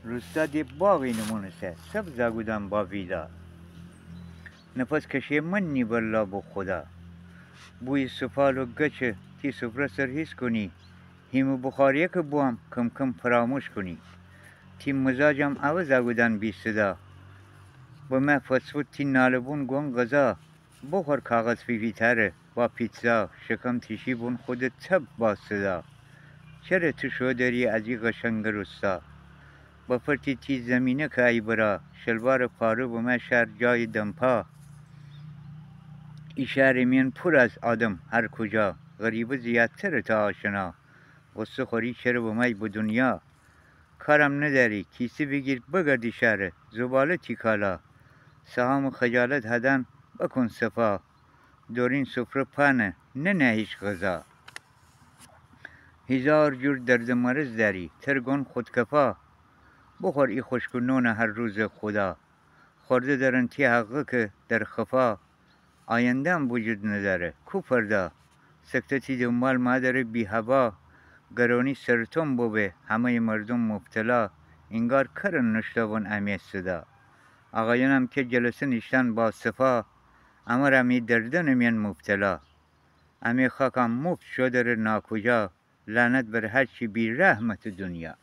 روستا دی باغی نمونسه سبز گودم با ویلا نفس کشی من نی بلا بو خدا بوی سفال و گچه تی سفره سرهیز کنی هیمو بخاریه که بوام کم کم فراموش کنی تی مزاجم عوض گودن بی صدا با من فسفود تی نالبون گون غذا بخور کاغذ فیفی تره با پیتزا شکم تیشی بون خودت تب با صدا چرا تو شو داری از این قشنگ روستا با فرتی تی زمینه که ای برا شلوار پارو با من شهر جای دمپا ای شهر من پر از آدم هر کجا غریبه زیادتر تا آشنا غصه خوری چرا با من به دنیا کارم نداری کیسه بگیر بگردی شهر زباله تی کالا سهام خجالت هدن بکن صفا دورین سفره پانه نه هیچ غذا هزار جور درد مرض داری ترگون خودکفا بخور ای خشک و نون هر روز خدا خورده درن تی حقه که در خفا آینده هم وجود نداره کو فردا سکته تی دنبال مادر بی هوا گرانی سرطان بوده همه مردم مبتلا انگار کرن نشتابون امی صدا آقایانم که جلسه نشتن با صفا اما رمی دردن من مبتلا امی خاکم مفت شده ناکجا لعنت بر هر چی بی رحمت دنیا